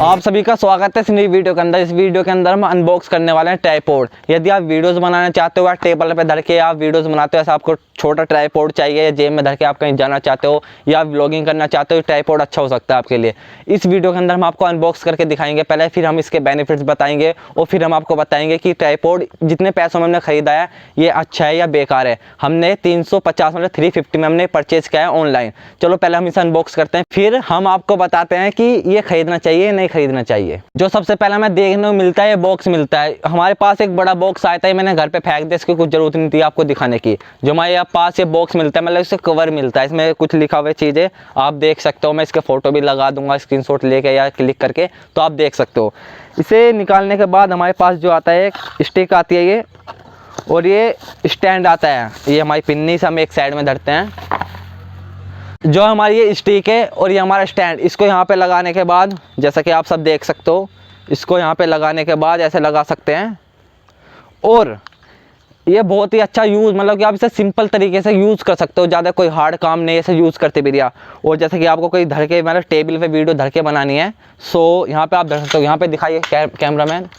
आप सभी का स्वागत है इस नई वीडियो के अंदर। इस वीडियो के अंदर हम अनबॉक्स करने वाले हैं ट्राइपॉड। यदि आप वीडियोस बनाना चाहते हो या टेबल पे धर के आप वीडियोस बनाते हो, ऐसा आपको छोटा ट्राइपॉड चाहिए या जेब में धर के आप कहीं जाना चाहते हो या व्लॉगिंग करना चाहते हो, ट्राइपॉड अच्छा हो सकता है आपके लिए। इस वीडियो के अंदर हम आपको अनबॉक्स करके दिखाएंगे पहले, फिर हम इसके बेनिफिट्स बताएंगे और फिर हम आपको बताएंगे कि ट्राइपॉड जितने पैसों में हमने खरीदा है ये अच्छा है या बेकार है। हमने 350 मतलब 350 में हमने परचेज किया है ऑनलाइन। चलो पहले हम इसे अनबॉक्स करते हैं, फिर हम आपको बताते हैं कि ये खरीदना चाहिए नहीं खरीदना चाहिए। जो सबसे पहले हमें देखने को मिलता है, ये बॉक्स मिलता है हमारे पास। एक बड़ा बॉक्स आया था, मैंने घर पे फेंक दिया, इसकी कुछ जरूरत नहीं थी आपको दिखाने की। जो हमारे पास ये बॉक्स मिलता है, मतलब इससे कवर मिलता है, इसमें कुछ लिखा हुआ चीज़ें आप देख सकते हो। मैं इसके फोटो भी लगा दूंगा स्क्रीनशॉट लेके या क्लिक करके, तो आप देख सकते हो। इसे निकालने के बाद हमारे पास जो आता है एक स्टिक आती है ये, और ये स्टैंड आता है। ये हमारी पिन्नी से हम एक साइड में धरते हैं। जो हमारी ये स्टिक है और ये हमारा स्टैंड, इसको यहाँ पे लगाने के बाद जैसा कि आप सब देख सकते हो, इसको यहाँ पे लगाने के बाद ऐसे लगा सकते हैं। और ये बहुत ही अच्छा यूज़, मतलब कि आप इसे सिंपल तरीके से यूज़ कर सकते हो, ज़्यादा कोई हार्ड काम नहीं ऐसे यूज़ करते भी रिया। और जैसे कि आपको कोई धर के मतलब टेबल पे वीडियो धर के बनानी है, सो यहाँ पे आप धर सकते हो। यहाँ पे दिखाइए कैमरामैन,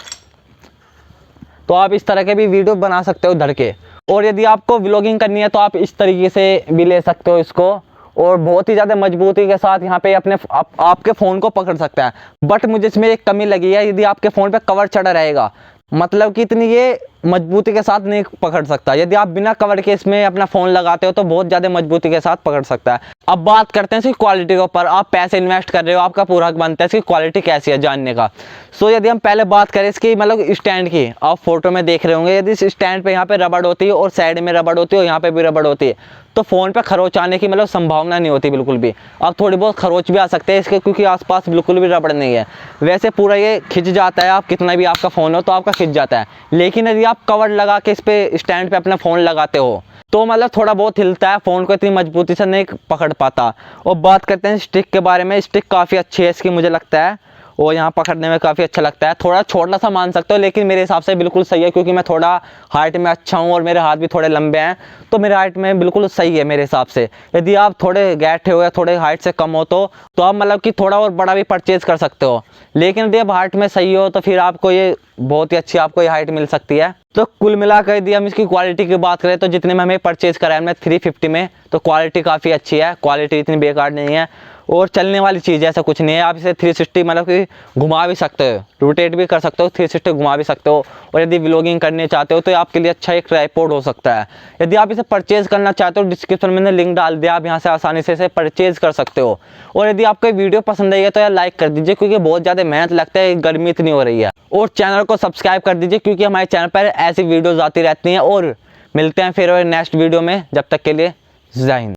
तो आप इस तरह के भी वीडियो बना सकते हो धर के। और यदि आपको व्लॉगिंग करनी है तो आप इस तरीके से भी ले सकते हो इसको, और बहुत ही ज़्यादा मजबूती के साथ यहाँ पे अपने आपके फ़ोन को पकड़ सकता है। बट मुझे इसमें एक कमी लगी है, यदि आपके फ़ोन पे कवर चढ़ा रहेगा, मतलब कि इतनी ये मजबूती के साथ नहीं पकड़ सकता। यदि आप बिना कवर के इसमें अपना फ़ोन लगाते हो तो बहुत ज़्यादा मजबूती के साथ पकड़ सकता है। अब बात करते हैं इसकी क्वालिटी के ऊपर। आप पैसे इन्वेस्ट कर रहे हो, आपका पूरा हक बनता है इसकी क्वालिटी कैसी है जानने का। सो यदि हम पहले बात करें इसकी मतलब स्टैंड की, आप फोटो में देख रहे होंगे, यदि इस स्टैंड पे यहाँ पे रबड़ होती है और साइड में रबड़ होती है और यहाँ पे भी रबड़ होती है, तो फ़ोन पे खरोच आने की मतलब संभावना नहीं होती बिल्कुल भी। अब थोड़ी बहुत खरोच भी आ सकते हैं इसके, क्योंकि आसपास बिल्कुल भी रबड़ नहीं है। वैसे पूरा ये खिंच जाता है, आप कितना भी आपका फ़ोन हो तो आपका खिंच जाता है। लेकिन यदि आप कवर लगा के इस पे स्टैंड पे अपना फ़ोन लगाते हो तो मतलब थोड़ा बहुत हिलता है, फ़ोन को इतनी मजबूती से नहीं पकड़ पाता। और बात करते हैं स्टिक के बारे में। स्टिक काफ़ी अच्छी है इसकी मुझे लगता है, और यहाँ पकड़ने में काफ़ी अच्छा लगता है। थोड़ा छोटा सा मान सकते हो, लेकिन मेरे हिसाब से बिल्कुल सही है, क्योंकि मैं थोड़ा हाइट में अच्छा हूँ और मेरे हाथ भी थोड़े लंबे हैं, तो मेरे हाइट में बिल्कुल सही है मेरे हिसाब से। यदि आप थोड़े गैठे हो या थोड़े हाइट से कम हो तो आप मतलब कि थोड़ा और बड़ा भी परचेज़ कर सकते हो। लेकिन यदि आप हाइट में सही हो तो फिर आपको ये बहुत ही अच्छी आपको ये हाइट मिल सकती है। तो कुल मिलाकर यदि हम इसकी क्वालिटी की बात करें तो जितने में हमें परचेज़ करा है हमने 350 में, तो क्वालिटी काफ़ी अच्छी है, क्वालिटी इतनी बेकार नहीं है और चलने वाली चीज़ है, ऐसा कुछ नहीं है। आप इसे 360 मतलब कि घुमा भी सकते हो, रोटेट भी कर सकते हो, 360 घुमा भी सकते हो। और यदि व्लॉगिंग करने चाहते हो तो आपके लिए अच्छा एक ट्राइपॉड हो सकता है। यदि आप इसे परचेज़ करना चाहते हो, डिस्क्रिप्शन में मैंने लिंक डाल दिया, आप यहाँ से आसानी से इसे परचेज़ कर सकते हो। और यदि आपको वीडियो पसंद आई है तो यार लाइक कर दीजिए, क्योंकि बहुत ज़्यादा मेहनत लगता है, गर्मी इतनी हो रही है। और चैनल को सब्सक्राइब कर दीजिए, क्योंकि हमारे चैनल पर ऐसी वीडियोज़ आती रहती हैं। और मिलते हैं फिर नेक्स्ट वीडियो में, जब तक के लिए जय हिंद।